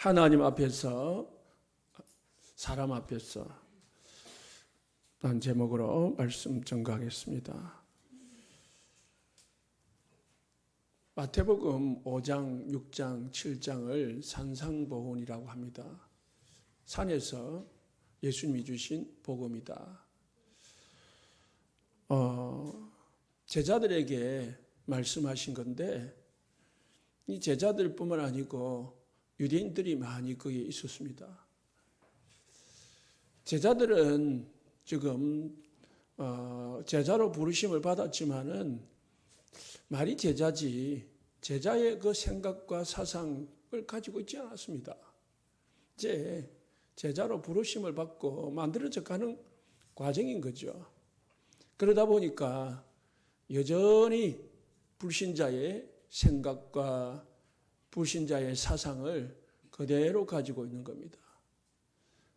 하나님 앞에서, 사람 앞에서 란 제목으로 말씀 전가하겠습니다. 마태복음 5장, 6장, 7장을 산상보훈이라고 합니다. 산에서 예수님이 주신 복음이다. 제자들에게 말씀하신 건데 이 제자들뿐만 아니고 유대인들이 많이 거기에 있었습니다. 제자들은 지금 제자로 부르심을 받았지만은 말이 제자지 제자의 그 생각과 사상을 가지고 있지 않았습니다. 이제 제자로 부르심을 받고 만들어져 가는 과정인 거죠. 그러다 보니까 여전히 불신자의 생각과 불신자의 사상을 그대로 가지고 있는 겁니다.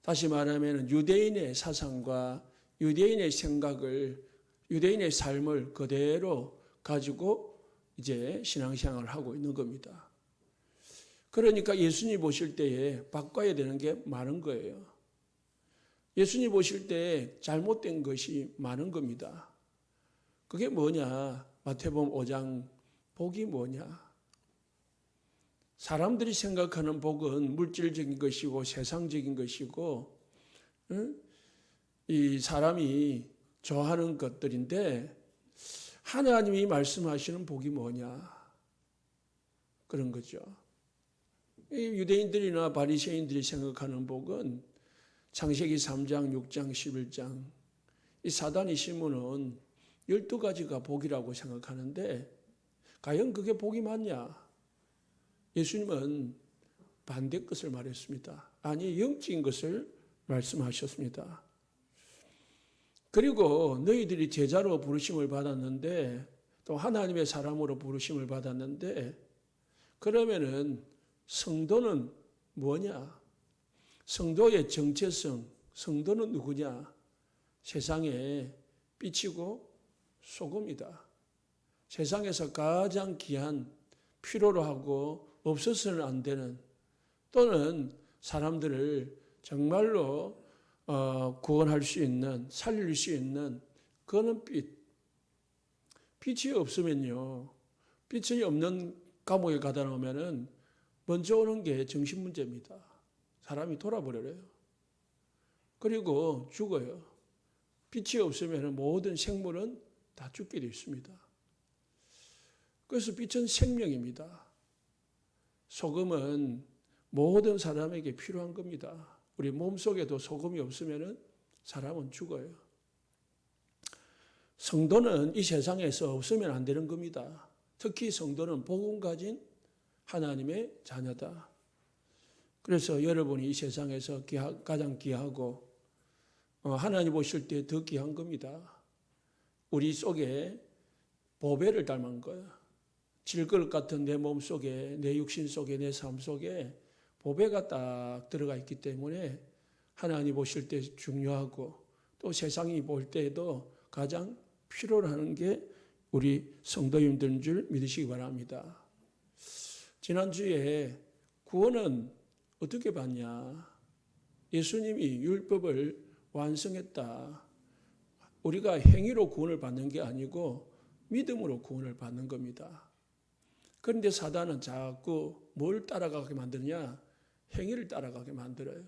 다시 말하면 유대인의 사상과 유대인의 생각을, 유대인의 삶을 그대로 가지고 이제 신앙생활을 하고 있는 겁니다. 그러니까 예수님 보실 때에 바꿔야 되는 게 많은 거예요. 예수님 보실 때 잘못된 것이 많은 겁니다. 그게 뭐냐? 마태복음 5장 복이 뭐냐? 사람들이 생각하는 복은 물질적인 것이고 세상적인 것이고 이 사람이 좋아하는 것들인데 하나님이 말씀하시는 복이 뭐냐? 그런 거죠. 이 유대인들이나 바리새인들이 생각하는 복은 창세기 3장, 6장, 11장 이 사단이 심으는 12가지가 복이라고 생각하는데 과연 그게 복이 맞냐? 예수님은 반대 것을 말했습니다. 아니, 영적인 것을 말씀하셨습니다. 그리고 너희들이 제자로 부르심을 받았는데 또 하나님의 사람으로 부르심을 받았는데 그러면은 성도는 뭐냐? 성도의 정체성, 성도는 누구냐? 세상의 빛이고 소금이다. 세상에서 가장 귀한 필요로 하고 없어서는 안 되는 또는 사람들을 정말로 구원할 수 있는, 살릴 수 있는 그거는 빛. 빛이 없으면요. 빛이 없는 감옥에 가다 놓으면은 먼저 오는 게 정신문제입니다. 사람이 돌아버려요. 그리고 죽어요. 빛이 없으면 모든 생물은 다 죽게 되어 있습니다. 그래서 빛은 생명입니다. 소금은 모든 사람에게 필요한 겁니다. 우리 몸속에도 소금이 없으면 사람은 죽어요. 성도는 이 세상에서 없으면 안 되는 겁니다. 특히 성도는 복음 가진 하나님의 자녀다. 그래서 여러분이 이 세상에서 가장 귀하고 하나님 보실 때 더 귀한 겁니다. 우리 속에 보배를 닮은 거예요. 질그릇 같은 내 몸 속에, 내 육신 속에, 내 삶 속에 보배가 딱 들어가 있기 때문에 하나님 보실 때 중요하고 또 세상이 볼 때에도 가장 필요로 하는 게 우리 성도님들인 줄 믿으시기 바랍니다. 지난주에 구원은 어떻게 받냐? 예수님이 율법을 완성했다. 우리가 행위로 구원을 받는 게 아니고 믿음으로 구원을 받는 겁니다. 그런데 사단은 자꾸 뭘 따라가게 만드냐? 행위를 따라가게 만들어요.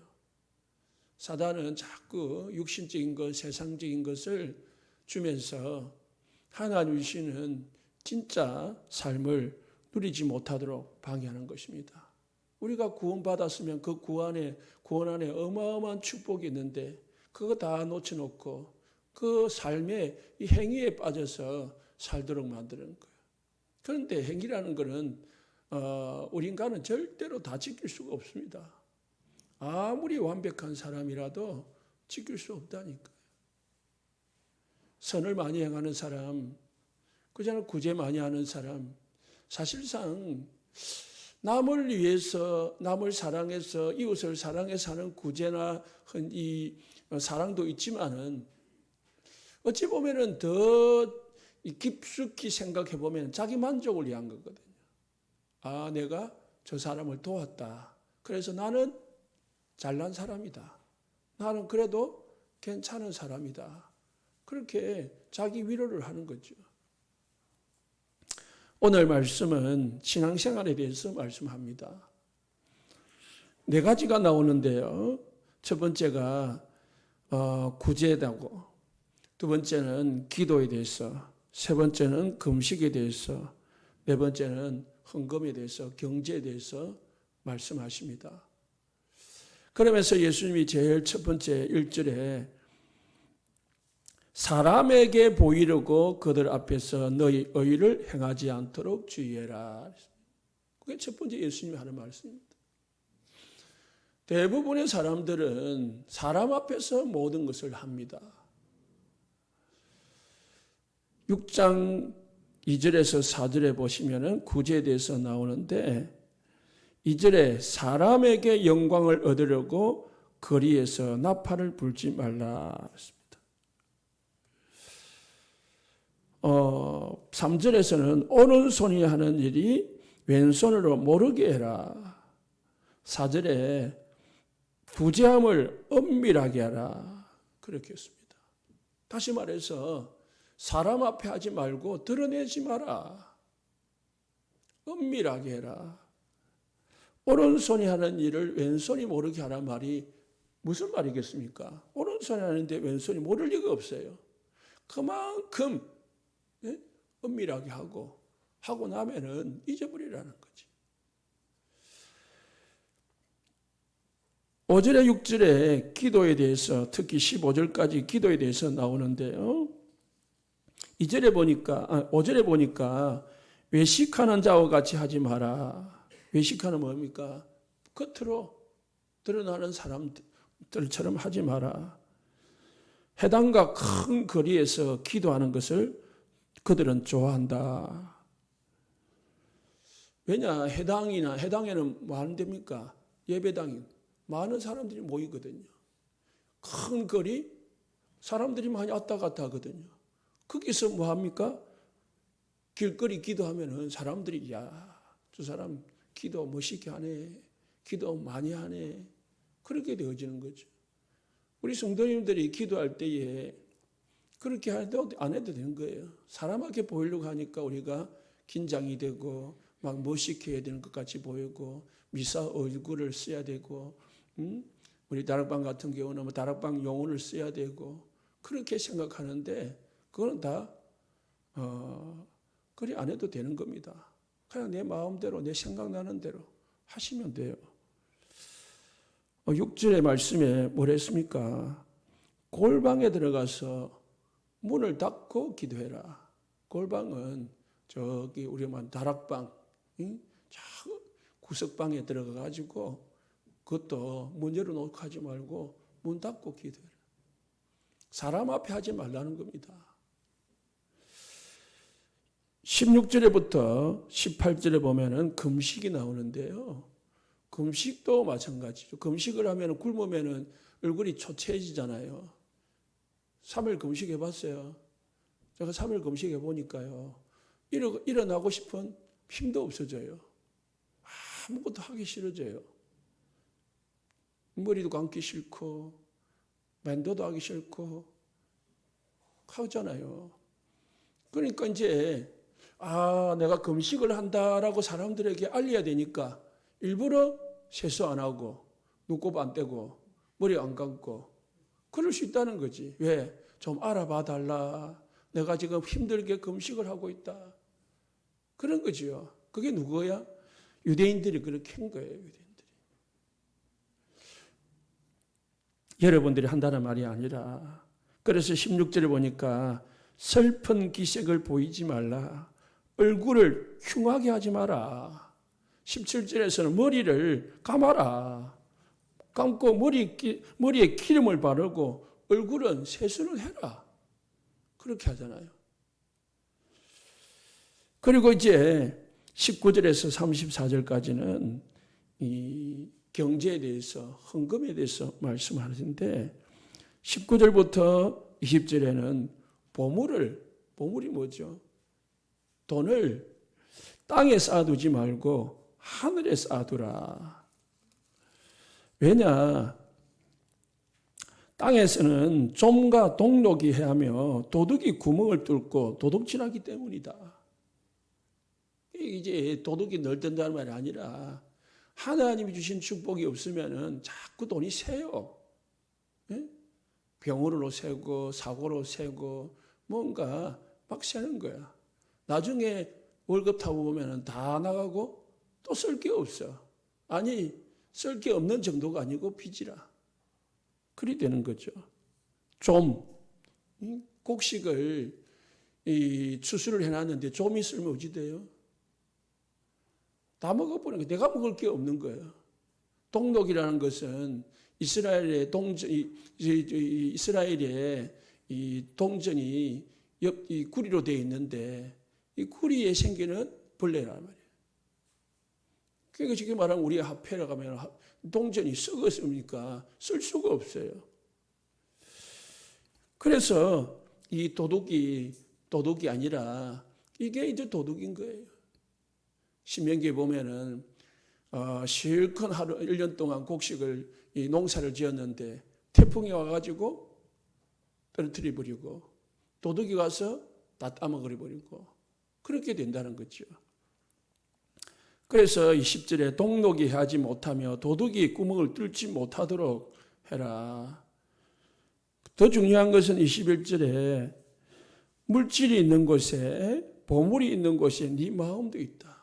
사단은 자꾸 육신적인 것, 세상적인 것을 주면서 하나님 주시는 진짜 삶을 누리지 못하도록 방해하는 것입니다. 우리가 구원받았으면 그 구원 안에 어마어마한 축복이 있는데 그거 다 놓쳐놓고 그 삶의 이 행위에 빠져서 살도록 만드는 거예요. 그런데 행위라는 것은 우리 인간은 절대로 다 지킬 수가 없습니다. 아무리 완벽한 사람이라도 지킬 수 없다니까요. 선을 많이 행하는 사람, 그잖아 구제 많이 하는 사람, 사실상 남을 위해서, 남을 사랑해서 이웃을 사랑해서 하는 구제나 이 사랑도 있지만은 어찌 보면은 더 깊숙이 생각해 보면 자기 만족을 위한 거거든요. 아, 내가 저 사람을 도왔다. 그래서 나는 잘난 사람이다. 나는 그래도 괜찮은 사람이다. 그렇게 자기 위로를 하는 거죠. 오늘 말씀은 신앙생활에 대해서 말씀합니다. 4가지가 나오는데요. 첫 번째가 구제다고, 두 번째는 기도에 대해서, 세 번째는 금식에 대해서, 네 번째는 헌금에 대해서, 경제에 대해서 말씀하십니다. 그러면서 예수님이 제일 첫 번째 1절에 사람에게 보이려고 그들 앞에서 너희 의를 행하지 않도록 주의해라. 그게 첫 번째 예수님이 하는 말씀입니다. 대부분의 사람들은 사람 앞에서 모든 것을 합니다. 6장 2절에서 4절에 보시면 구제에 대해서 나오는데 2절에 사람에게 영광을 얻으려고 거리에서 나팔을 불지 말라 했습니다. 3절에서는 오른손이 하는 일이 왼손으로 모르게 해라. 4절에 부재함을 엄밀하게 하라. 그렇게 했습니다. 다시 말해서 사람 앞에 하지 말고 드러내지 마라. 엄밀하게 해라. 오른손이 하는 일을 왼손이 모르게 하라 말이 무슨 말이겠습니까? 오른손이 하는데 왼손이 모를 리가 없어요. 그만큼 엄밀하게 하고 나면은 잊어버리라는 거지. 5절에 6절에 기도에 대해서, 특히 15절까지 기도에 대해서 나오는데요. 5절에 보니까 외식하는 자와 같이 하지 마라. 외식하는 뭡니까? 겉으로 드러나는 사람들처럼 하지 마라. 회당과 큰 거리에서 기도하는 것을 그들은 좋아한다. 왜냐? 해당에는 뭐 하는 데입니까? 예배당이 많은 사람들이 모이거든요. 큰 거리, 사람들이 많이 왔다 갔다 하거든요. 거기서 뭐 합니까? 길거리 기도하면은 사람들이 저 사람 기도 멋있게 하네. 기도 많이 하네. 그렇게 되어지는 거죠. 우리 성도님들이 기도할 때에 그렇게 해도 안 해도 되는 거예요. 사람에게 보이려고 하니까 우리가 긴장이 되고 막 멋있게 해야 되는 것 같이 보이고 미사 얼굴을 써야 되고 우리 다락방 같은 경우는 다락방 용어를 써야 되고 그렇게 생각하는데 그거는 다 그리 안 해도 되는 겁니다. 그냥 내 마음대로 내 생각나는 대로 하시면 돼요. 6절의 말씀에 뭐랬습니까? 골방에 들어가서 문을 닫고 기도해라. 골방은 저기 우리만 다락방, 구석방에 들어가가지고 그것도 문 열어놓고 하지 말고 문 닫고 기도해라. 사람 앞에 하지 말라는 겁니다. 16절에부터 18절에 보면은 금식이 나오는데요. 금식도 마찬가지죠. 금식을 하면 굶으면 얼굴이 초췌해지잖아요. 3일 금식해 봤어요. 제가 3일 금식해 보니까요. 일어나고 싶은 힘도 없어져요. 아무것도 하기 싫어져요. 머리도 감기 싫고 면도도 하기 싫고 하잖아요. 그러니까 이제 내가 금식을 한다라고 사람들에게 알려야 되니까 일부러 세수 안 하고 눈곱 안 떼고 머리 안 감고 그럴 수 있다는 거지. 왜? 좀 알아봐 달라. 내가 지금 힘들게 금식을 하고 있다. 그런 거지요. 그게 누구야? 유대인들이 그렇게 한 거예요. 유대인들이. 여러분들이 한다는 말이 아니라 그래서 16절에 보니까 슬픈 기색을 보이지 말라. 얼굴을 흉하게 하지 마라. 17절에서는 머리를 감아라. 감고 머리에 기름을 바르고 얼굴은 세수를 해라. 그렇게 하잖아요. 그리고 이제 19절에서 34절까지는 이 경제에 대해서, 헌금에 대해서 말씀하시는데 19절부터 20절에는 보물이 뭐죠? 돈을 땅에 쌓아두지 말고 하늘에 쌓아두라. 왜냐? 땅에서는 좀과 동록이 해하며 도둑이 구멍을 뚫고 도둑질하기 때문이다. 이제 도둑이 널뜬다는 말이 아니라 하나님이 주신 축복이 없으면은 자꾸 돈이 새요. 예? 병으로 새고 사고로 새고 뭔가 막 새는 거야. 나중에 월급 타고 보면은 다 나가고 또 쓸 게 없어. 아니 쓸 게 없는 정도가 아니고 빚이라. 그리 되는 거죠. 좀 곡식을 추수를 해놨는데 좀 있으면 어찌 돼요? 다 먹어버리는 거예요. 내가 먹을 게 없는 거예요. 동록이라는 것은 이스라엘의 이 동전이 이 구리로 되어 있는데 이 구리에 생기는 벌레란 말이에요. 그러니까 지금 말하면 우리의 화폐라고 하면 동전이 썩었으니까 쓸 수가 없어요. 그래서 이 도둑이 아니라 이게 이제 도둑인 거예요. 신명기에 보면은 실컷 하루 1년 동안 곡식을 이 농사를 지었는데 태풍이 와가지고 떨어뜨려 버리고 도둑이 와서 다 따먹어 버리고 그렇게 된다는 거죠. 그래서 20절에 동록이 하지 못하며 도둑이 구멍을 뚫지 못하도록 해라. 더 중요한 것은 21절에 물질이 있는 곳에 보물이 있는 곳에 네 마음도 있다.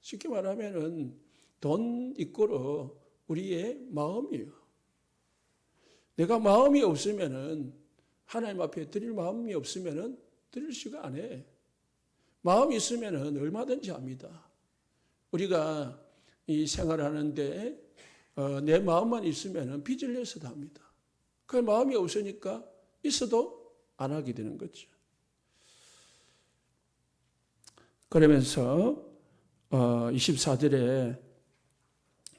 쉽게 말하면은 돈 이꼬로 우리의 마음이에요. 내가 마음이 없으면은 하나님 앞에 드릴 마음이 없으면은 드릴 수가 안 해. 마음이 있으면은 얼마든지 합니다. 우리가 이 생활하는데 내 마음만 있으면은 빚을 내서도 합니다. 그 마음이 없으니까 있어도 안 하게 되는 거죠. 그러면서 24절에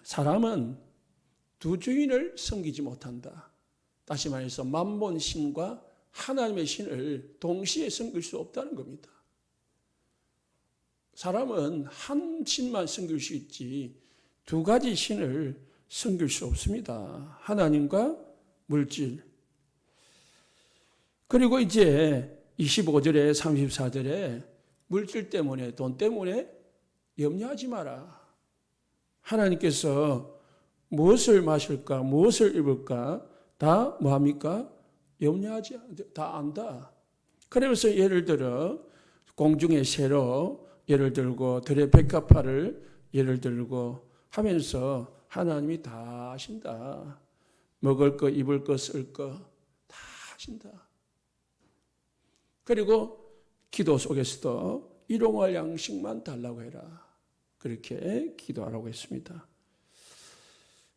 사람은 두 주인을 섬기지 못한다. 다시 말해서 만몬 신과 하나님의 신을 동시에 섬길 수 없다는 겁니다. 사람은 한 신만 섬길 수 있지 두 가지 신을 섬길 수 없습니다. 하나님과 물질. 그리고 이제 25절에 34절에 물질 때문에 돈 때문에 염려하지 마라. 하나님께서 무엇을 마실까 무엇을 입을까 다 뭐합니까? 염려하지 다 안다. 그러면서 예를 들어 공중의 새로 예를 들고 들의 백합화를 예를 들고 하면서 하나님이 다 하신다. 먹을 거 입을 거 쓸 거 다 하신다. 그리고 기도 속에서도 일용할 양식만 달라고 해라. 그렇게 기도하라고 했습니다.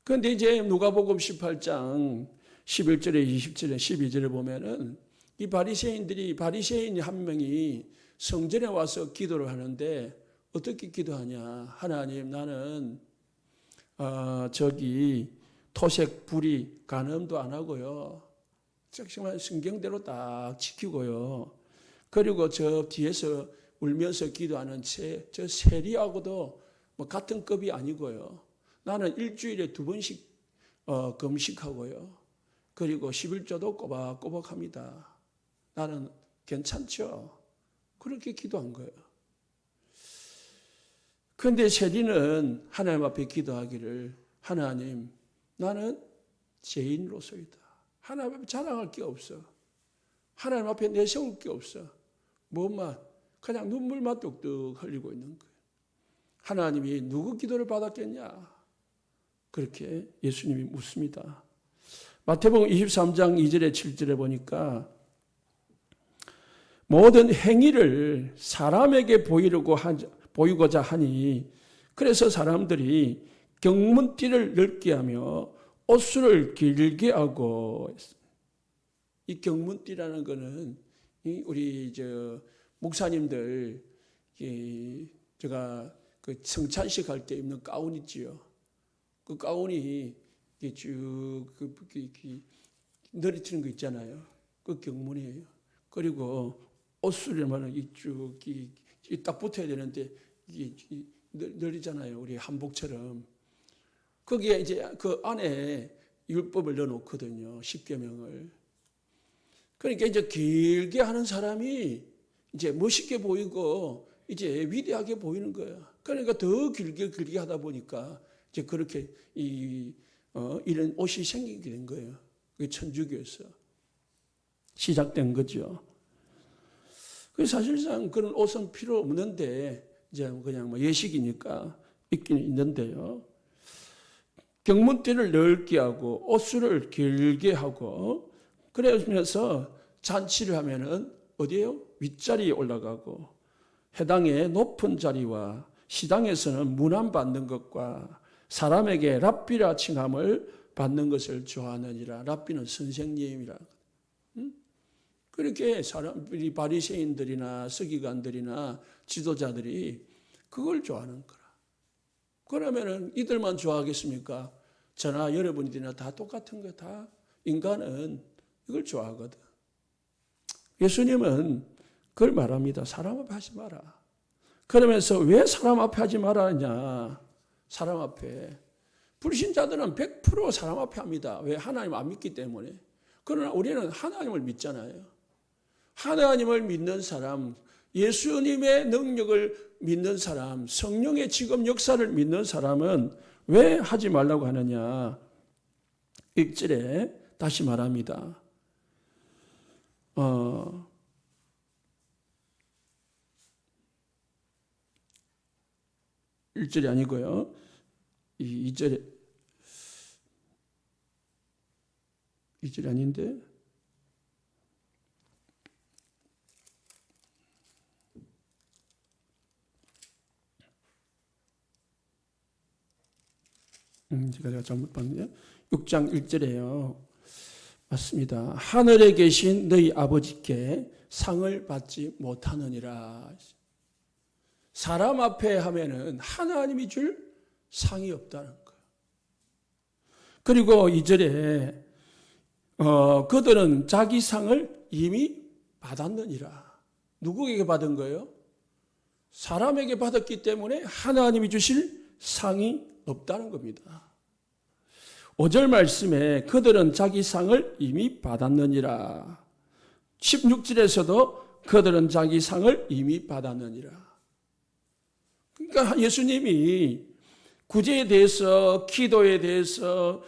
그런데 이제 누가복음 18장 11절에 20절에 12절에 보면은 이 바리새인 한 명이 성전에 와서 기도를 하는데 어떻게 기도하냐? 하나님 나는 저기 토색 불이 간음도 안 하고요. 정말 성경대로 딱 지키고요. 그리고 저 뒤에서 울면서 기도하는 저 세리하고도 뭐 같은 급이 아니고요. 나는 일주일에 2번씩 금식하고요. 그리고 11조도 꼬박꼬박 합니다. 나는 괜찮죠? 그렇게 기도한 거예요. 그런데 세리는 하나님 앞에 기도하기를 하나님 나는 죄인으로서이다. 하나님 앞에 자랑할 게 없어. 하나님 앞에 내세울 게 없어. 뭐만 그냥 눈물만 뚝뚝 흘리고 있는 거예요. 하나님이 누구 기도를 받았겠냐? 그렇게 예수님이 묻습니다. 마태복음 23장 2절에 7절에 보니까 모든 행위를 사람에게 보이고자 하니 그래서 사람들이 경문띠를 넓게 하며 옷수를 길게 하고 이 경문띠라는 거는 우리 목사님들 제가 그 성찬식 할 때 입는 가운 있지요. 그 가운이 쭉 늘어뜨리는 거 있잖아요. 그 경문이에요. 그리고 옷수리면은 이쭉 딱 붙어야 되는데 이게 늘리잖아요. 우리 한복처럼. 거기에 이제 그 안에 율법을 넣어놓거든요. 십계명을. 그러니까 이제 길게 하는 사람이 이제 멋있게 보이고 이제 위대하게 보이는 거예요. 그러니까 더 길게 하다 보니까 이제 그렇게 이런 옷이 생기게 된 거예요. 그게 천주교에서 시작된 거죠. 그래서 사실상 그런 옷은 필요 없는데 이제 그냥 뭐 예식이니까 있기는 있는데요. 경문띠를 넓게 하고 옷수를 길게 하고 그러면서 잔치를 하면은 어디에요? 윗자리에 올라가고 해당의 높은 자리와 시당에서는 문안 받는 것과 사람에게 랍비라 칭함을 받는 것을 좋아하느니라. 랍비는 선생님이라. 그렇게 사람들이 바리새인들이나 서기관들이나 지도자들이 그걸 좋아하는 거라. 그러면은 이들만 좋아하겠습니까? 저나 여러분들이나 다 똑같은 거 다 인간은 이걸 좋아하거든. 예수님은 그걸 말합니다. 사람 앞에 하지 마라. 그러면서 왜 사람 앞에 하지 말라냐? 사람 앞에. 불신자들은 100% 사람 앞에 합니다. 왜? 하나님 안 믿기 때문에. 그러나 우리는 하나님을 믿잖아요. 하나님을 믿는 사람, 예수님의 능력을 믿는 사람, 성령의 지금 역사를 믿는 사람은 왜 하지 말라고 하느냐? 1절에 다시 말합니다. 1절이 아니고요. 2절이 아닌데 제가 잘못 봤네요. 6장 1절에요. 맞습니다. 하늘에 계신 너희 아버지께 상을 받지 못하느니라. 사람 앞에 하면은 하나님이 줄 상이 없다는 거예요. 그리고 2절에 그들은 자기 상을 이미 받았느니라. 누구에게 받은 거예요? 사람에게 받았기 때문에 하나님이 주실 상이 없다는 겁니다. 5절 말씀에 그들은 자기 상을 이미 받았느니라. 16절에서도 그들은 자기 상을 이미 받았느니라. 그러니까 예수님이 구제에 대해서, 기도에 대해서,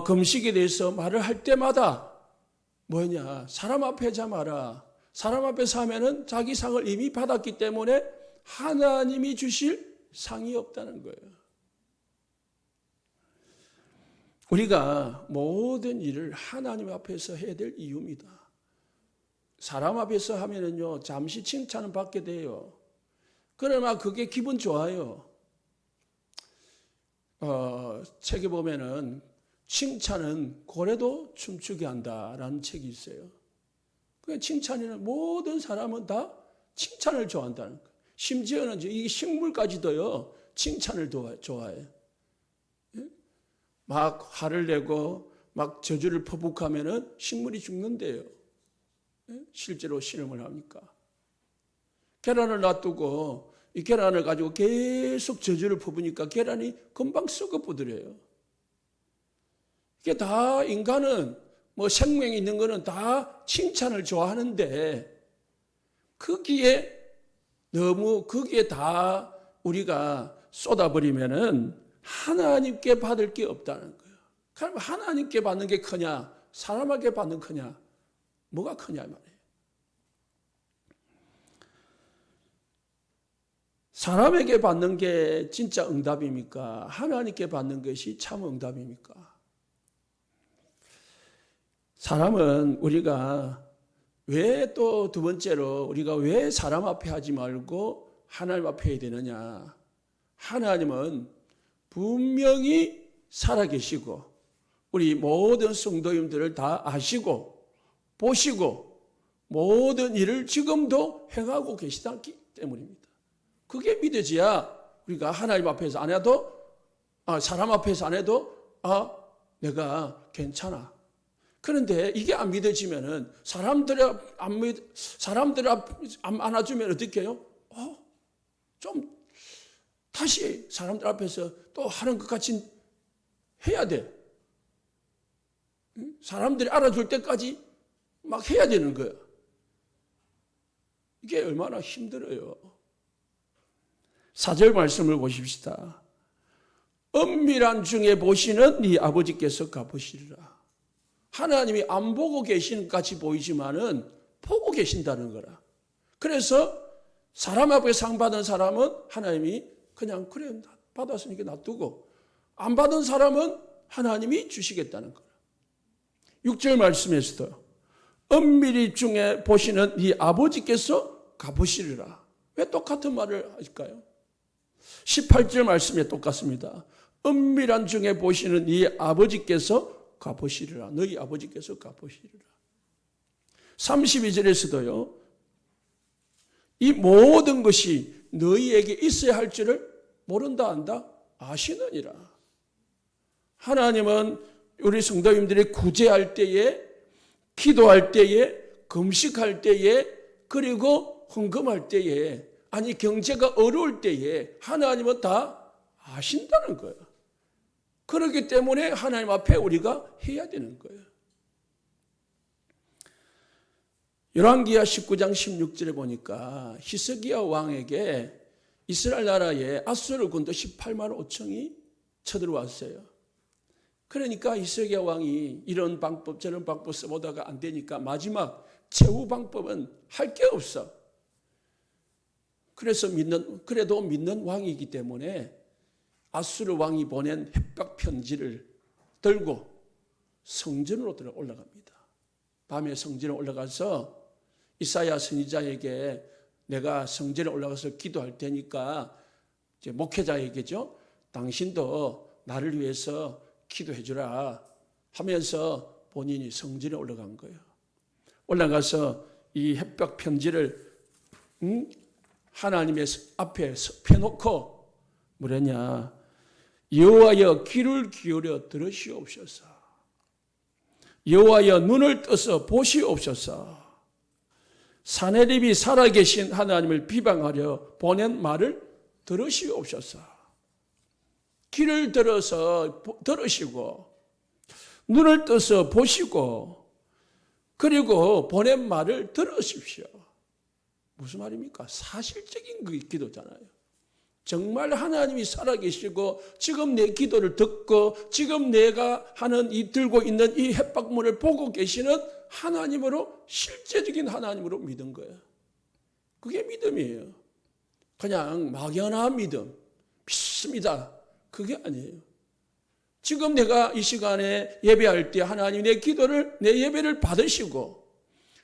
금식에 대해서 말을 할 때마다 뭐냐? 사람 앞에 하지 마라. 사람 앞에서 하면은 자기 상을 이미 받았기 때문에 하나님이 주실 상이 없다는 거예요. 우리가 모든 일을 하나님 앞에서 해야 될 이유입니다. 사람 앞에서 하면은요, 잠시 칭찬을 받게 돼요. 그러나 그게 기분 좋아요. 책에 보면은 칭찬은 고래도 춤추게 한다라는 책이 있어요. 그 칭찬이는 모든 사람은 다 칭찬을 좋아한다는 거예요. 심지어는 이 식물까지도요, 칭찬을 좋아해요. 막 화를 내고 막 저주를 퍼붓하면은 식물이 죽는데요. 실제로 실험을 합니까? 계란을 놔두고 이 계란을 가지고 계속 저주를 퍼부니까 계란이 금방 썩어버려요. 이게 다 인간은 뭐 생명이 있는 거는 다 칭찬을 좋아하는데 거기에 다 우리가 쏟아버리면은 하나님께 받을 게 없다는 거예요. 그럼 하나님께 받는 게 크냐, 사람에게 받는 크냐, 뭐가 크냐 말이에요. 사람에게 받는 게 진짜 응답입니까? 하나님께 받는 것이 참 응답입니까? 사람은 우리가 왜 또 두 번째로 우리가 왜 사람 앞에 하지 말고 하나님 앞에 해야 되느냐? 하나님은 분명히 살아계시고 우리 모든 성도님들을 다 아시고 보시고 모든 일을 지금도 행하고 계시기 때문입니다. 그게 믿어져야 우리가 하나님 앞에서 안 해도 사람 앞에서 안 해도 내가 괜찮아. 그런데 이게 안 믿어지면은 사람들 안 안아주면 어떻게 해요? 좀 다시 사람들 앞에서 또 하는 것 같이 해야 돼. 사람들이 알아줄 때까지 막 해야 되는 거야. 이게 얼마나 힘들어요. 4절 말씀을 보십시다. 은밀한 중에 보시는 네 아버지께서 갚으시리라. 하나님이 안 보고 계신 같이 보이지만은 보고 계신다는 거라. 그래서 사람 앞에 상 받은 사람은 하나님이 그냥 그래 받았으니까 놔두고, 안 받은 사람은 하나님이 주시겠다는 거라. 6절 말씀에서도 은밀히 중에 보시는 네 아버지께서 갚으시리라. 왜 똑같은 말을 할까요? 18절 말씀에 똑같습니다. 은밀한 중에 보시는 네 아버지께서 갚으시리라. 너희 아버지께서 갚으시리라. 32절에서도요. 이 모든 것이 너희에게 있어야 할 줄을 모른다 안다? 아시느니라. 하나님은 우리 성도님들이 구제할 때에, 기도할 때에, 금식할 때에, 그리고 헌금할 때에, 아니 경제가 어려울 때에 하나님은 다 아신다는 거예요. 그렇기 때문에 하나님 앞에 우리가 해야 되는 거예요. 열왕기하 19장 16절에 보니까 히스기야 왕에게 이스라엘 나라에 아수르 군도 18만 5천이 쳐들어왔어요. 그러니까 히스기야 왕이 이런 방법 저런 방법 써보다가 안 되니까 마지막 최후 방법은 할 게 없어. 그래서 그래도 믿는 왕이기 때문에 아수르 왕이 보낸 협박 편지를 들고 성전으로 들어 올라갑니다. 밤에 성전에 올라가서 이사야 선지자에게 내가 성전에 올라가서 기도할 테니까 이제 목회자에게죠. 당신도 나를 위해서 기도해 주라 하면서 본인이 성전에 올라간 거예요. 올라가서 이 협박 편지를 하나님의 앞에 펴놓고 뭐랬냐? 여호와여 귀를 기울여 들으시옵소서. 여호와여 눈을 떠서 보시옵소서. 사내립이 살아계신 하나님을 비방하려 보낸 말을 들으시옵소서. 귀를 들어서 들으시고 눈을 떠서 보시고 그리고 보낸 말을 들으십시오. 무슨 말입니까? 사실적인 그 기도잖아요. 정말 하나님이 살아계시고 지금 내 기도를 듣고 지금 내가 하는 이 들고 있는 이 협박문을 보고 계시는 하나님으로 실제적인 하나님으로 믿은 거예요. 그게 믿음이에요. 그냥 막연한 믿음, 믿습니다. 그게 아니에요. 지금 내가 이 시간에 예배할 때 하나님 내 기도를 내 예배를 받으시고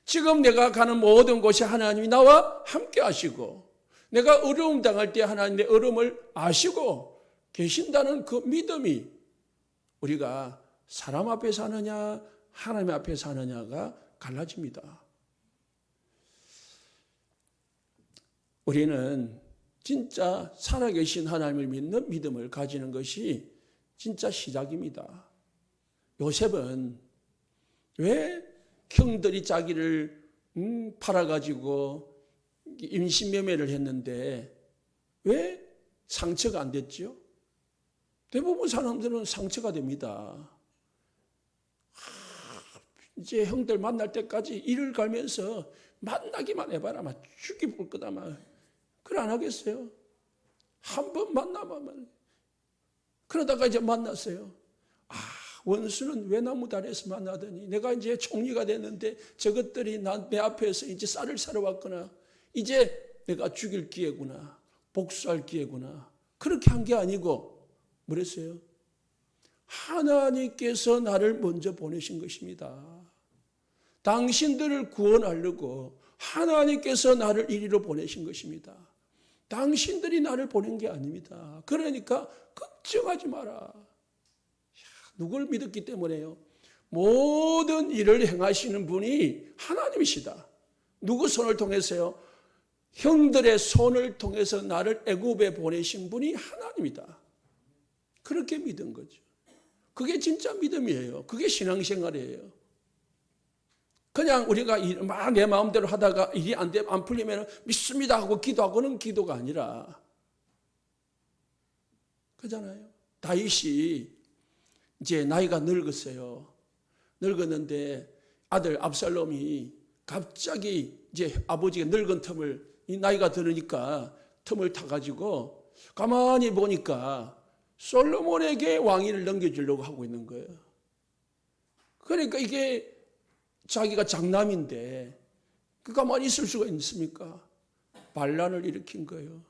지금 내가 가는 모든 곳에 하나님이 나와 함께 하시고 내가 어려움 당할 때 하나님 내 어려움을 아시고 계신다는 그 믿음이 우리가 사람 앞에 사느냐 하나님 앞에 사느냐가 갈라집니다. 우리는 진짜 살아계신 하나님을 믿는 믿음을 가지는 것이 진짜 시작입니다. 요셉은 왜 형들이 자기를 팔아가지고 임신매매를 했는데 왜 상처가 안 됐죠? 대부분 사람들은 상처가 됩니다. 이제 형들 만날 때까지 이를 갈면서 만나기만 해봐라. 막 죽여볼 거다. 막. 그래 안 하겠어요? 한 번 만나면. 그러다가 이제 만났어요. 원수는 외나무 아래에서 만나더니 내가 이제 총리가 됐는데 저것들이 내 앞에서 이제 쌀을 사러 왔구나. 이제 내가 죽일 기회구나. 복수할 기회구나. 그렇게 한 게 아니고 뭐랬어요? 하나님께서 나를 먼저 보내신 것입니다. 당신들을 구원하려고 하나님께서 나를 이리로 보내신 것입니다. 당신들이 나를 보낸 게 아닙니다. 그러니까 걱정하지 마라. 누굴 믿었기 때문에요? 모든 일을 행하시는 분이 하나님이시다. 누구 손을 통해서요? 형들의 손을 통해서 나를 애굽에 보내신 분이 하나님이다. 그렇게 믿은 거죠. 그게 진짜 믿음이에요. 그게 신앙생활이에요. 그냥 우리가 막 내 마음대로 하다가 일이 안 풀리면 믿습니다 하고 기도하고는 기도가 아니라 그잖아요. 다윗이 이제 나이가 늙었어요. 늙었는데 아들 압살롬이 갑자기 이제 아버지가 늙은 틈을, 이 나이가 들으니까 틈을 타가지고 가만히 보니까 솔로몬에게 왕위를 넘겨주려고 하고 있는 거예요. 그러니까 이게 자기가 장남인데 가만히 있을 수가 있습니까? 반란을 일으킨 거예요.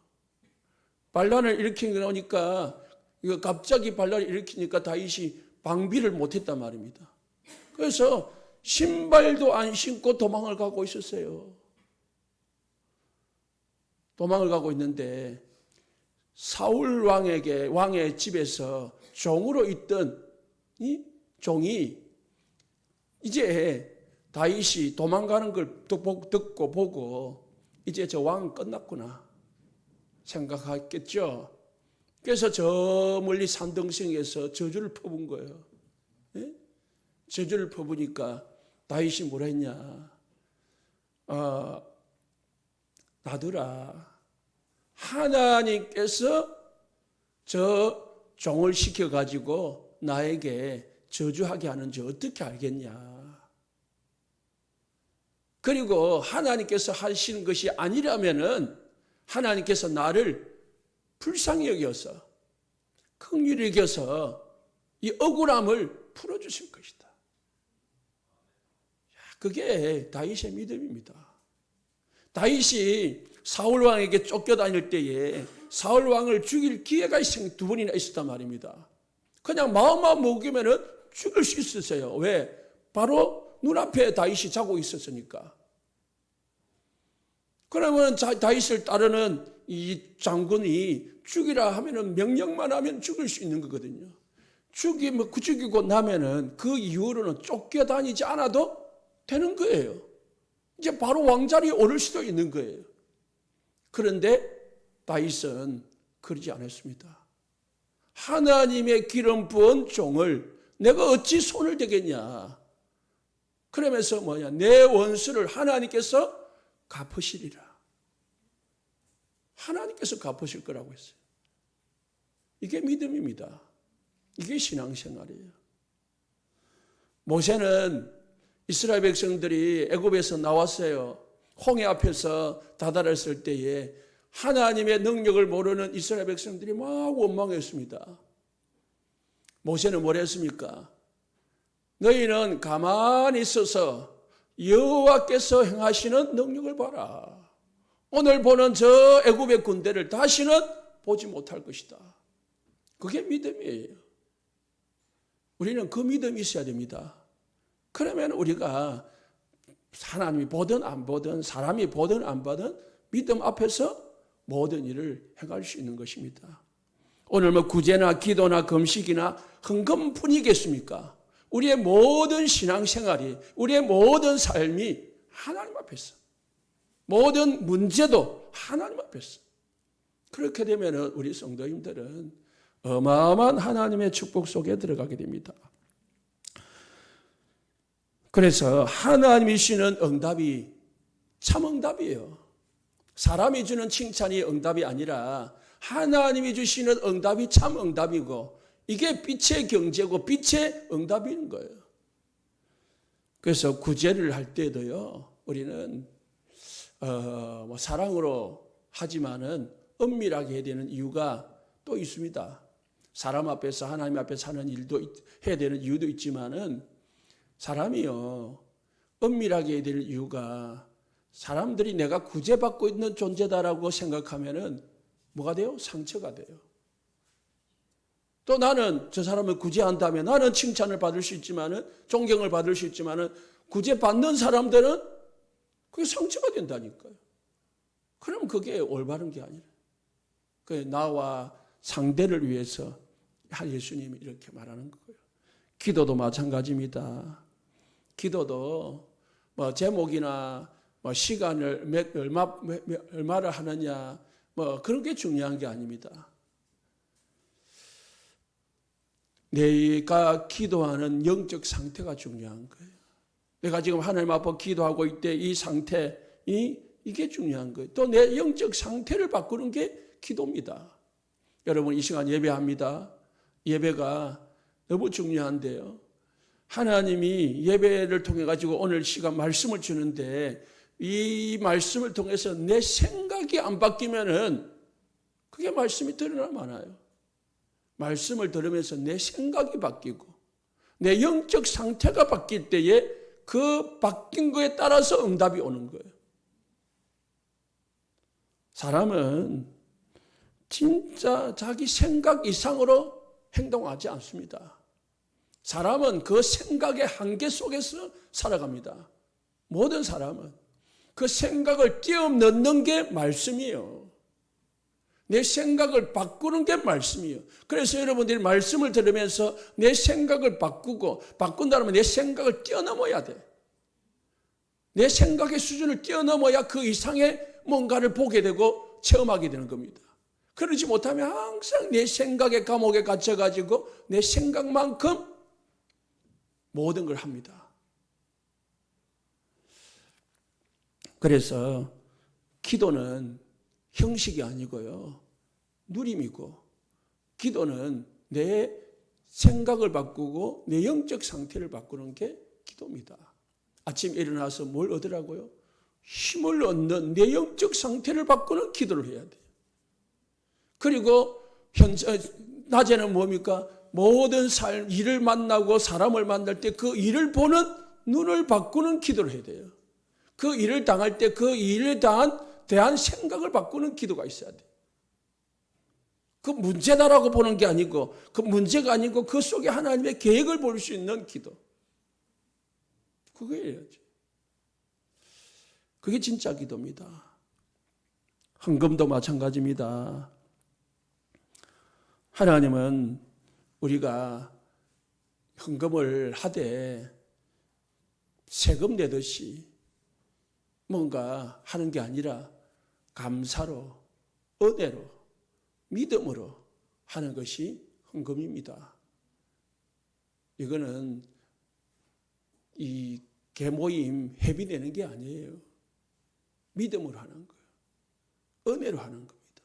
반란을 일으킨 거니까 이거 갑자기 반란을 일으키니까 다윗이 방비를 못했단 말입니다. 그래서 신발도 안 신고 도망을 가고 있었어요. 도망을 가고 있는데 사울 왕의 집에서 종으로 있던 이 종이 이제 다윗이 도망가는 걸 듣고 보고 이제 저 왕 끝났구나 생각했겠죠. 그래서 저 멀리 산등성에서 저주를 퍼본 거예요. 예? 저주를 퍼부니까 다윗이 뭐라 했냐. 나더라. 하나님께서 저 종을 시켜가지고 나에게 저주하게 하는지 어떻게 알겠냐. 그리고 하나님께서 하시는 것이 아니라면은 하나님께서 나를 불쌍히 여겨서 긍휼히 여겨서 이 억울함을 풀어주실 것이다. 그게 다윗의 믿음입니다. 다윗이 사울 왕에게 쫓겨다닐 때에 사울 왕을 죽일 기회가 두 번이나 있었단 말입니다. 그냥 마음만 먹으면 죽일 수 있었어요. 왜? 바로 눈앞에 다윗이 자고 있었으니까. 그러면 다윗을 따르는 이 장군이 죽이라 하면은 명령만 하면 죽일 수 있는 거거든요. 죽이고 나면은 그 이후로는 쫓겨다니지 않아도 되는 거예요. 이제 바로 왕자리에 오를 수도 있는 거예요. 그런데 다윗은 그러지 않았습니다. 하나님의 기름 부은 종을 내가 어찌 손을 대겠냐. 그러면서 내 원수를 하나님께서 갚으시리라. 하나님께서 갚으실 거라고 했어요. 이게 믿음입니다. 이게 신앙생활이에요. 모세는 이스라엘 백성들이 애굽에서 나왔어요. 홍해 앞에서 다다랐을 때에 하나님의 능력을 모르는 이스라엘 백성들이 막 원망했습니다. 모세는 뭘 했습니까? 너희는 가만히 있어서 여호와께서 행하시는 능력을 봐라. 오늘 보는 저 애굽의 군대를 다시는 보지 못할 것이다. 그게 믿음이에요. 우리는 그 믿음이 있어야 됩니다. 그러면 우리가 하나님이 보든 안 보든 사람이 보든 안 보든 믿음 앞에서 모든 일을 행할 수 있는 것입니다. 오늘 구제나 기도나 금식이나 헌금뿐이겠습니까? 우리의 모든 신앙생활이, 우리의 모든 삶이 하나님 앞에서, 모든 문제도 하나님 앞에서. 그렇게 되면 우리 성도님들은 어마어마한 하나님의 축복 속에 들어가게 됩니다. 그래서 하나님이 주시는 응답이 참 응답이에요. 사람이 주는 칭찬이 응답이 아니라 하나님이 주시는 응답이 참 응답이고 이게 빛의 경제고 빛의 응답인 거예요. 그래서 구제를 할 때도요, 우리는 사랑으로 하지만은 은밀하게 해야 되는 이유가 또 있습니다. 사람 앞에서 하나님 앞에서 하는 일도 해야 되는 이유도 있지만은 사람이요, 은밀하게 해야 될 이유가 사람들이 내가 구제받고 있는 존재다라고 생각하면은 뭐가 돼요? 상처가 돼요. 또 나는 저 사람을 구제한다면 나는 칭찬을 받을 수 있지만은 존경을 받을 수 있지만은 구제받는 사람들은 그게 상처가 된다니까요. 그럼 그게 올바른 게 아니라 그 나와 상대를 위해서 예수님이 이렇게 말하는 거예요. 기도도 마찬가지입니다. 기도도 제목이나 시간을 얼마를 하느냐 그런 게 중요한 게 아닙니다. 내가 기도하는 영적 상태가 중요한 거예요. 내가 지금 하나님 앞에 기도하고 있을 이 상태, 이게 중요한 거예요. 또 내 영적 상태를 바꾸는 게 기도입니다. 여러분 이 시간 예배합니다. 예배가 너무 중요한데요. 하나님이 예배를 통해 가지고 오늘 시간 말씀을 주는데 이 말씀을 통해서 내 생각이 안 바뀌면은 그게 말씀이 드러나면 많아요. 말씀을 들으면서 내 생각이 바뀌고 내 영적 상태가 바뀔 때에 그 바뀐 거에 따라서 응답이 오는 거예요. 사람은 진짜 자기 생각 이상으로 행동하지 않습니다. 사람은 그 생각의 한계 속에서 살아갑니다. 모든 사람은 그 생각을 뛰어넘는 게 말씀이에요. 내 생각을 바꾸는 게 말씀이에요. 그래서 여러분들이 말씀을 들으면서 내 생각을 바꾼다면 내 생각을 뛰어넘어야 돼. 내 생각의 수준을 뛰어넘어야 그 이상의 뭔가를 보게 되고 체험하게 되는 겁니다. 그러지 못하면 항상 내 생각의 감옥에 갇혀가지고 내 생각만큼 모든 걸 합니다. 그래서 기도는 형식이 아니고요. 누림이고 기도는 내 생각을 바꾸고 내 영적 상태를 바꾸는 게 기도입니다. 아침에 일어나서 뭘 얻으라고요? 힘을 얻는 내 영적 상태를 바꾸는 기도를 해야 돼요. 그리고 낮에는 뭡니까? 모든 일을 만나고 사람을 만날 때 그 일을 보는 눈을 바꾸는 기도를 해야 돼요. 그 일을 당할 때 그 일에 대한 생각을 바꾸는 기도가 있어야 돼요. 그 문제다라고 보는 게 아니고 그 문제가 아니고 그 속에 하나님의 계획을 볼 수 있는 기도. 그거 해야죠. 그게 진짜 기도입니다. 헌금도 마찬가지입니다. 하나님은 우리가 헌금을 하되 세금 내듯이 뭔가 하는 게 아니라 감사로, 은혜로, 믿음으로 하는 것이 헌금입니다. 이거는 이 계모임 회비 내는 게 아니에요. 믿음으로 하는 거예요. 은혜로 하는 겁니다.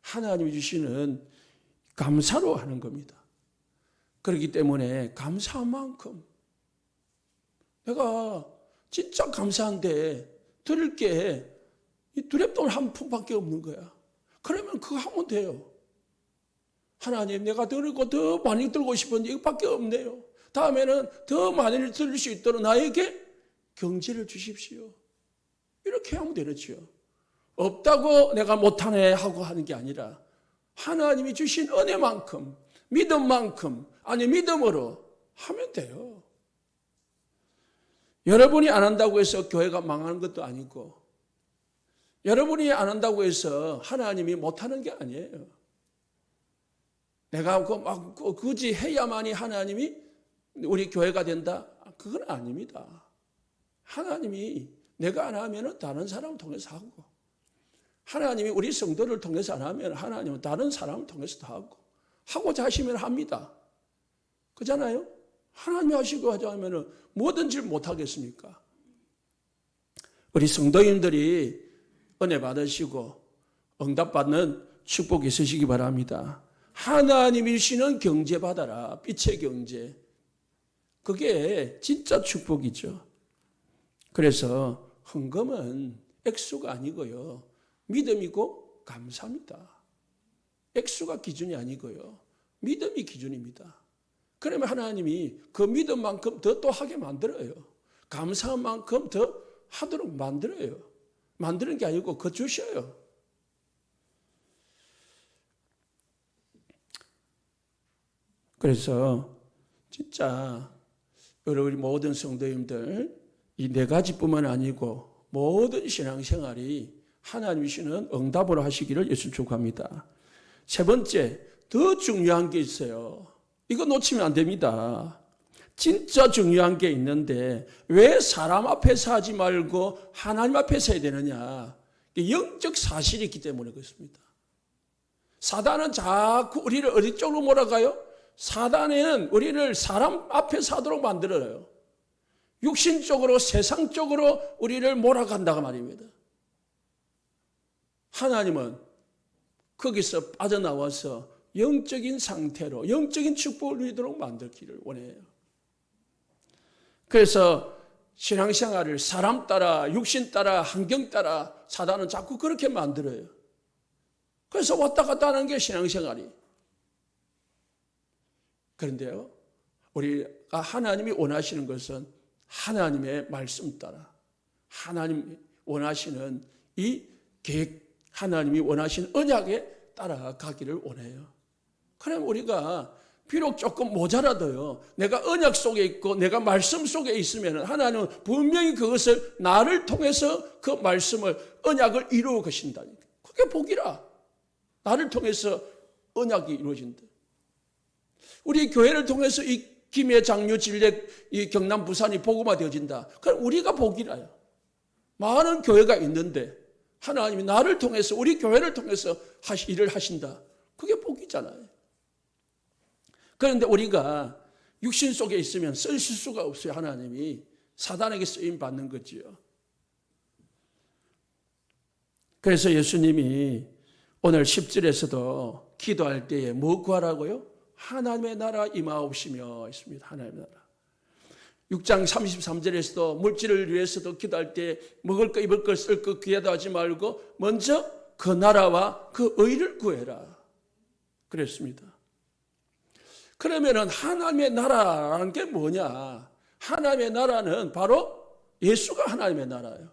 하나님이 주시는 감사로 하는 겁니다. 그렇기 때문에 감사한 만큼 내가 진짜 감사한데 드릴 게 이 두렵돈 한 푼밖에 없는 거야. 그러면 그거 하면 돼요. 하나님 내가 들고 더 많이 들고 싶은데 이것밖에 없네요. 다음에는 더 많이 들을 수 있도록 나에게 경지를 주십시오. 이렇게 하면 되겠죠. 없다고 내가 못하네 하고 하는 게 아니라 하나님이 주신 은혜만큼 믿음만큼 아니 믿음으로 하면 돼요. 여러분이 안 한다고 해서 교회가 망하는 것도 아니고 여러분이 안 한다고 해서 하나님이 못하는 게 아니에요. 내가 굳이 해야만이 하나님이 우리 교회가 된다? 그건 아닙니다. 하나님이 내가 안 하면 다른 사람을 통해서 하고 하나님이 우리 성도를 통해서 안 하면 하나님은 다른 사람을 통해서도 하고자 하시면 합니다. 그렇잖아요? 하나님이 하시고 하자 하면 뭐든지 못하겠습니까? 우리 성도님들이 은혜 받으시고 응답받는 축복이 있으시기 바랍니다. 하나님이 주시는 경제 받아라. 빛의 경제. 그게 진짜 축복이죠. 그래서 헌금은 액수가 아니고요. 믿음이고 감사입니다. 액수가 기준이 아니고요. 믿음이 기준입니다. 그러면 하나님이 그 믿음만큼 더 또 하게 만들어요. 감사한 만큼 더 하도록 만들어요. 만드는 게 아니고 그거 주셔요. 그래서 진짜 우리 모든 성도님들 이 네 가지뿐만 아니고 모든 신앙생활이 하나님이 주시는 응답으로 하시기를 예수 축복합니다. 세 번째, 더 중요한 게 있어요. 이거 놓치면 안 됩니다. 진짜 중요한 게 있는데 왜 사람 앞에서 하지 말고 하나님 앞에서 해야 되느냐. 영적 사실이 있기 때문에 그렇습니다. 사단은 자꾸 우리를 어디 쪽으로 몰아가요? 사단에는 우리를 사람 앞에서 하도록 만들어요. 육신적으로 세상적으로 우리를 몰아간다고 말입니다. 하나님은 거기서 빠져나와서 영적인 상태로 영적인 축복을 누리도록 만들기를 원해요. 그래서 신앙생활을 사람 따라 육신 따라 환경 따라 사단은 자꾸 그렇게 만들어요. 그래서 왔다 갔다 하는 게 신앙생활이. 그런데요, 우리가 하나님이 원하시는 것은 하나님의 말씀 따라 하나님이 원하시는 이 계획, 하나님이 원하시는 언약에 따라가기를 원해요. 그럼 우리가 비록 조금 모자라도요, 내가 언약 속에 있고 내가 말씀 속에 있으면 하나님은 분명히 그것을 나를 통해서 그 말씀을, 언약을 이루어 가신다니까. 그게 복이라. 나를 통해서 언약이 이루어진다. 우리 교회를 통해서 이 김해, 장류, 진례, 이 경남, 부산이 복음화 되어진다. 그럼 우리가 복이라요. 많은 교회가 있는데 하나님이 나를 통해서, 우리 교회를 통해서 일을 하신다. 그게 복이잖아요. 그런데 우리가 육신 속에 있으면 쓰실 수가 없어요. 하나님이 사단에게 쓰임 받는 거지요. 그래서 예수님이 오늘 10절에서도 기도할 때에 뭐 구하라고요? 하나님의 나라 임하옵시며 있습니다. 하나님의 나라. 6장 33절에서도 물질을 위해서도 기도할 때 먹을 거 입을 거 쓸 거 귀하다 하지 말고 먼저 그 나라와 그 의를 구해라 그랬습니다. 그러면은 하나님의 나라라는 게 뭐냐? 하나님의 나라는 바로 예수가 하나님의 나라예요.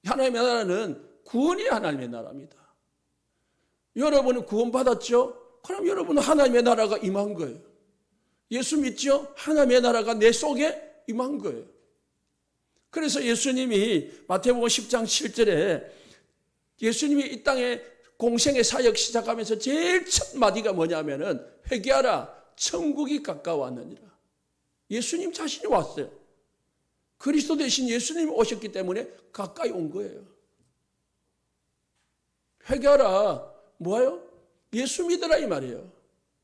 하나님의 나라는 구원이 하나님의 나라입니다. 여러분은 구원받았죠? 그럼 여러분은 하나님의 나라가 임한 거예요. 예수 믿죠? 하나님의 나라가 내 속에 임한 거예요. 그래서 예수님이 마태복음 10장 7절에 예수님이 이 땅에 공생의 사역 시작하면서 제일 첫 마디가 뭐냐면은 회개하라, 천국이 가까워왔느니라. 예수님 자신이 왔어요. 그리스도 대신 예수님이 오셨기 때문에 가까이 온 거예요. 회개하라, 뭐예요? 예수 믿으라 이 말이에요.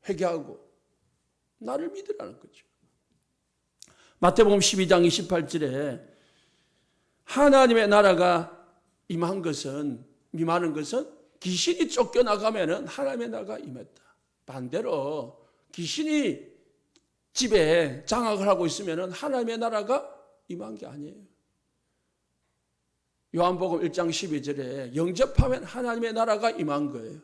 회개하고 나를 믿으라는 거죠. 마태복음 12장 28절에 하나님의 나라가 임하는 것은 귀신이 쫓겨나가면은 하나님의 나라가 임했다. 반대로 귀신이 집에 장악을 하고 있으면은 하나님의 나라가 임한 게 아니에요. 요한복음 1장 12절에 영접하면 하나님의 나라가 임한 거예요.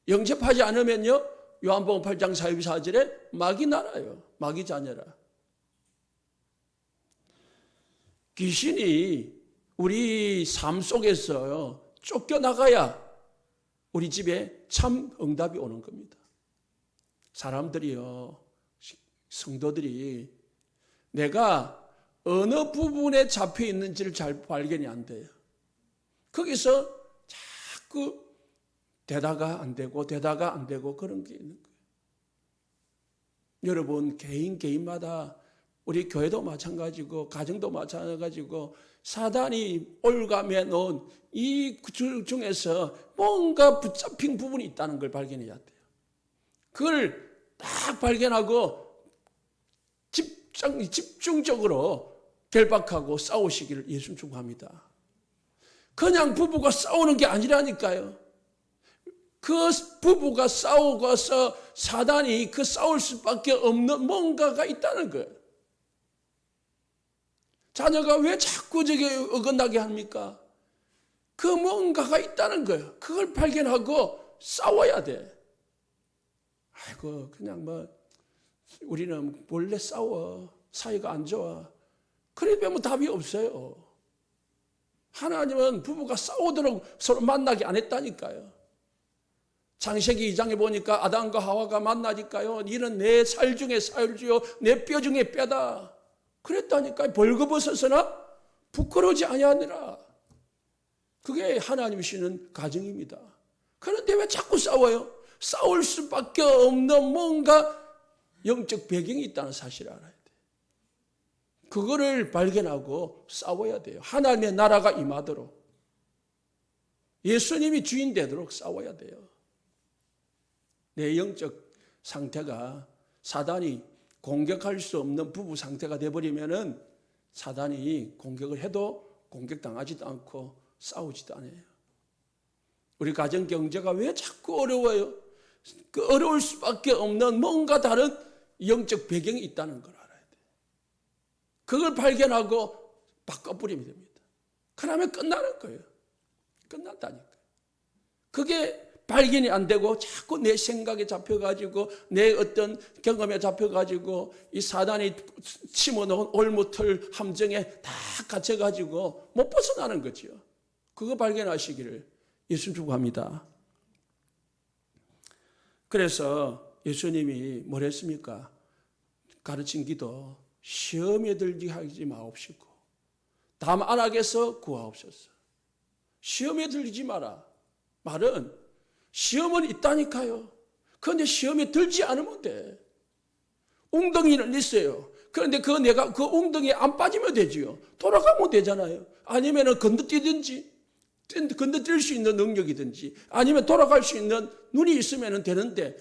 영접하지 않으면요, 요한복음 8장 44절에 마귀 나라예요. 마귀 자녀라. 귀신이 우리 삶 속에서 쫓겨나가야 우리 집에 참 응답이 오는 겁니다. 사람들이요, 성도들이 내가 어느 부분에 잡혀 있는지를 잘 발견이 안 돼요. 거기서 자꾸 되다가 안 되고 그런 게 있는 거예요. 여러분 개인마다 우리 교회도 마찬가지고 가정도 마찬가지고 사단이 올가매 놓은 이 중에서 뭔가 붙잡힌 부분이 있다는 걸 발견해야 돼요. 그걸 딱 발견하고 집중적으로 결박하고 싸우시기를 예수 축복합니다. 그냥 부부가 싸우는 게 아니라니까요. 그 부부가 싸우고서 사단이 그 싸울 수밖에 없는 뭔가가 있다는 거예요. 자녀가 왜 자꾸 저게 어긋나게 합니까? 그 뭔가가 있다는 거예요. 그걸 발견하고 싸워야 돼. 아이고 그냥 우리는 원래 싸워. 사이가 안 좋아. 그러면 답이 없어요. 하나님은 부부가 싸우도록 서로 만나게 안 했다니까요. 창세기 2장에 보니까 아담과 하와가 만나니까요. 이는 내 살 중에 살주요 내 뼈 중에 뼈다. 그랬다니까요. 벌거벗어서나 부끄러우지 아니하니라. 그게 하나님이 주시는 가정입니다. 그런데 왜 자꾸 싸워요? 싸울 수밖에 없는 뭔가 영적 배경이 있다는 사실을 알아야 돼요. 그거를 발견하고 싸워야 돼요. 하나님의 나라가 임하도록, 예수님이 주인 되도록 싸워야 돼요. 내 영적 상태가 사단이 공격할 수 없는 부부 상태가 되어버리면은 사단이 공격을 해도 공격당하지도 않고 싸우지도 않아요. 우리 가정 경제가 왜 자꾸 어려워요? 그 어려울 수밖에 없는 뭔가 다른 영적 배경이 있다는 걸 알아야 돼요. 그걸 발견하고 바꿔버리면 됩니다. 그러면 끝나는 거예요. 끝난다니까요. 그게 발견이 안 되고 자꾸 내 생각에 잡혀가지고 내 어떤 경험에 잡혀가지고 이 사단이 심어놓은 올무틀 함정에 다 갇혀가지고 못 벗어나는 거죠. 그거 발견하시기를 예수님 축복합니다. 그래서 예수님이 뭐랬습니까? 가르친 기도 시험에 들게 하지 마옵시고 다음 안악에서 구하옵소서. 시험에 들리지 마라. 말은 시험은 있다니까요. 그런데 시험에 들지 않으면 돼. 웅덩이는 있어요. 그런데 내가 그 웅덩이에 안 빠지면 되지요. 돌아가면 되잖아요. 아니면 건너뛰든지, 건너뛸 수 있는 능력이든지, 아니면 돌아갈 수 있는 눈이 있으면 되는데,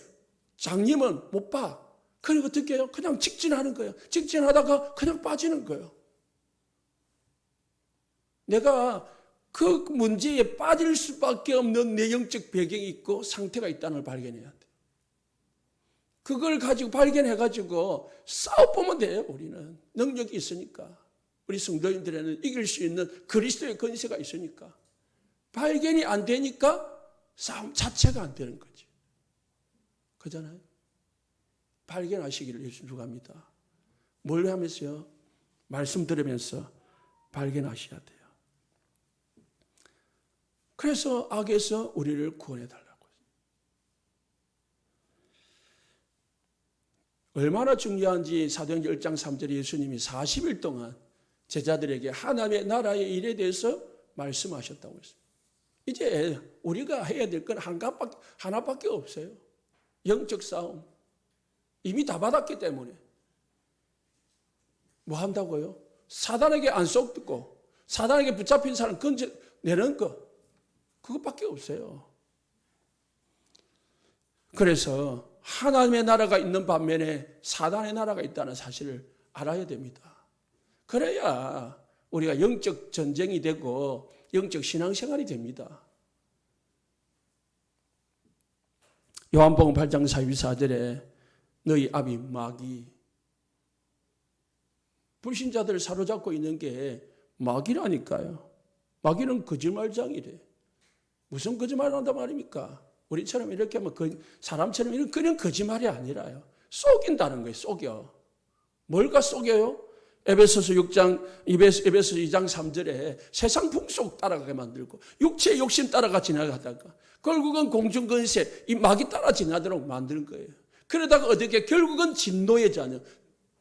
장님은 못 봐. 그러니까 어떻게 해요? 그냥 직진하는 거예요. 직진하다가 그냥 빠지는 거예요. 내가 그 문제에 빠질 수밖에 없는 내용적 배경이 있고 상태가 있다는 걸 발견해야 돼요. 그걸 가지고 발견해가지고 싸워보면 돼요. 우리는 능력이 있으니까. 우리 성도님들에는 이길 수 있는 그리스도의 권세가 있으니까. 발견이 안 되니까 싸움 자체가 안 되는 거지. 그잖아요. 발견하시기를 예수 축복합니다. 뭘 하면서요? 말씀 들으면서 발견하셔야 돼요. 그래서 악에서 우리를 구원해 달라고. 얼마나 중요한지 사도행전 1장 3절에 예수님이 40일 동안 제자들에게 하나님의 나라의 일에 대해서 말씀하셨다고 했습니다. 이제 우리가 해야 될 건 하나밖에 없어요. 영적 싸움. 이미 다 받았기 때문에. 뭐 한다고요? 사단에게 안 속고 사단에게 붙잡힌 사람 건져내는 거. 그것밖에 없어요. 그래서 하나님의 나라가 있는 반면에 사단의 나라가 있다는 사실을 알아야 됩니다. 그래야 우리가 영적 전쟁이 되고 영적 신앙생활이 됩니다. 요한복음 8장 44절에 너희 아비 마귀, 불신자들을 사로잡고 있는 게 마귀라니까요. 마귀는 거짓말장이래. 무슨 거짓말을 한단 말입니까? 우리처럼 이렇게 하면 사람처럼 이런 그냥 거짓말이 아니라요. 속인다는 거예요. 속여. 뭘까 속여요? 에베소서 2장 3절에 세상 풍속 따라가게 만들고 육체의 욕심 따라가 지나가다가 결국은 공중권세 이 마귀 따라 지나도록 만드는 거예요. 그러다가 어떻게 결국은 진노의 자녀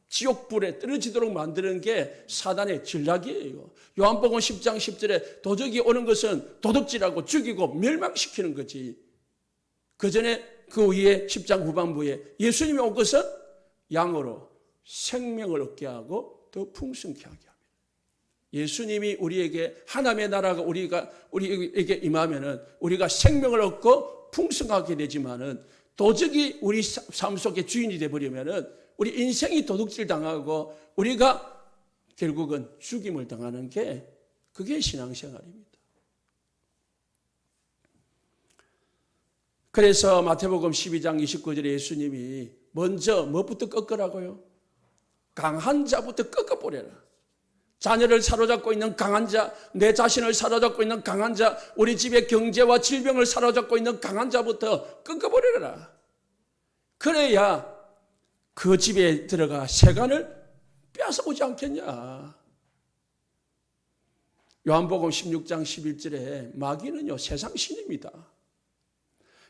지옥불에 떨어지도록 만드는 게 사단의 전략이에요. 요한복음 10장 10절에 도적이 오는 것은 도둑질하고 죽이고 멸망시키는 거지. 그 전에 그 위에 10장 후반부에 예수님이 온 것은 양으로 생명을 얻게 하고 더 풍성케 하게 합니다. 예수님이 우리에게 하나님의 나라가 우리에게 임하면은 우리가 생명을 얻고 풍성하게 되지만은 도적이 우리 삶 속에 주인이 되어버리면은 우리 인생이 도둑질 당하고 우리가 결국은 죽임을 당하는 게 그게 신앙생활입니다. 그래서 마태복음 12장 29절에 예수님이 먼저 무엇부터 꺾으라고요? 강한 자부터 꺾어버려라. 자녀를 사로잡고 있는 강한 자, 내 자신을 사로잡고 있는 강한 자, 우리 집의 경제와 질병을 사로잡고 있는 강한 자부터 꺾어버려라. 그래야 그 집에 들어가 세간을 빼앗아오지 않겠냐. 요한복음 16장 11절에 마귀는요 세상 신입니다.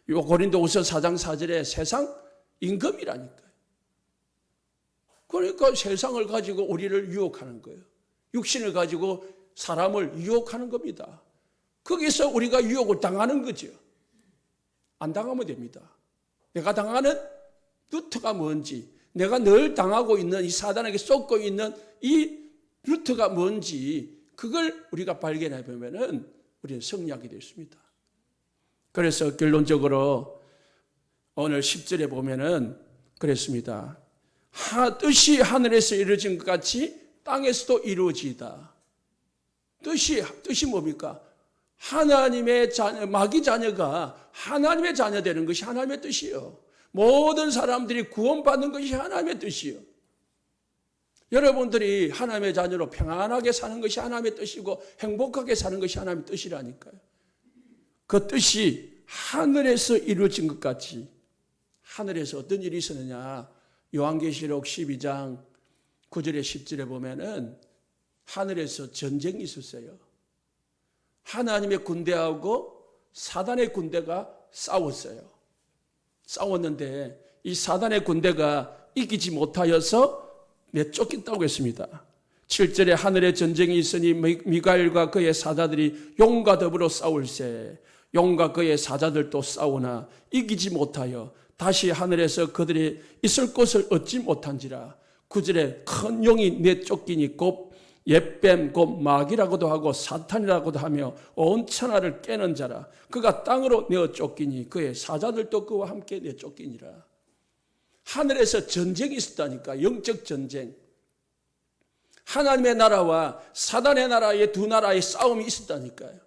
요 고린도후서 4장 4절에 세상 임금이라니까요. 그러니까 세상을 가지고 우리를 유혹하는 거예요. 육신을 가지고 사람을 유혹하는 겁니다. 거기서 우리가 유혹을 당하는 거죠. 안 당하면 됩니다. 내가 당하는 루트가 뭔지, 내가 늘 당하고 있는 이 사단에게 쏟고 있는 이 루트가 뭔지 그걸 우리가 발견해 보면은 우리는 승리하게 되었습니다. 그래서 결론적으로 오늘 10절에 보면은 그랬습니다. 뜻이 하늘에서 이루어진 것 같이 땅에서도 이루어지다. 뜻이 뭡니까? 하나님의 자녀, 마귀 자녀가 하나님의 자녀 되는 것이 하나님의 뜻이요. 모든 사람들이 구원받는 것이 하나님의 뜻이요. 여러분들이 하나님의 자녀로 평안하게 사는 것이 하나님의 뜻이고 행복하게 사는 것이 하나님의 뜻이라니까요. 그 뜻이 하늘에서 이루어진 것 같이 하늘에서 어떤 일이 있었느냐. 요한계시록 12장 9절에 10절에 보면은 하늘에서 전쟁이 있었어요. 하나님의 군대하고 사단의 군대가 싸웠어요. 싸웠는데 이 사단의 군대가 이기지 못하여서 내쫓긴다고 했습니다. 7절에 하늘에 전쟁이 있으니 미가엘과 그의 사자들이 용과 더불어 싸울세. 용과 그의 사자들도 싸우나 이기지 못하여 다시 하늘에서 그들이 있을 곳을 얻지 못한지라. 9절에 큰 용이 내쫓기니 곧 옛뱀 곧 마귀라고도 하고 사탄이라고도 하며 온 천하를 깨는 자라. 그가 땅으로 내어 쫓기니 그의 사자들도 그와 함께 내쫓기니라. 하늘에서 전쟁이 있었다니까. 영적 전쟁. 하나님의 나라와 사단의 나라의 두 나라의 싸움이 있었다니까요.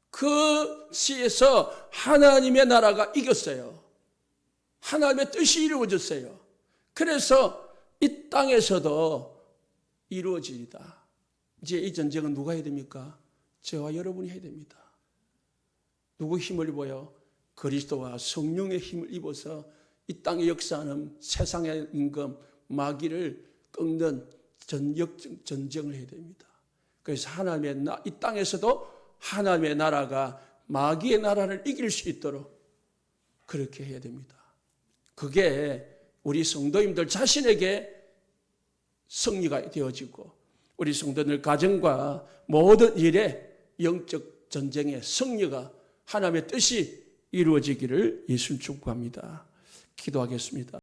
그 시에서 하나님의 나라가 이겼어요. 하나님의 뜻이 이루어졌어요. 그래서 이 땅에서도 이루어지리다. 이제 이 전쟁은 누가 해야 됩니까? 저와 여러분이 해야 됩니다. 누구 힘을 입어요? 그리스도와 성령의 힘을 입어서 이 땅에 역사하는 세상의 임금 마귀를 꺾는 전쟁을 해야 됩니다. 그래서 이 땅에서도 하나님의 나라가 마귀의 나라를 이길 수 있도록 그렇게 해야 됩니다. 그게 우리 성도님들 자신에게 승리가 되어지고 우리 성도들 가정과 모든 일에 영적 전쟁의 승리가 하나님의 뜻이 이루어지기를 예수님 축복합니다. 기도하겠습니다.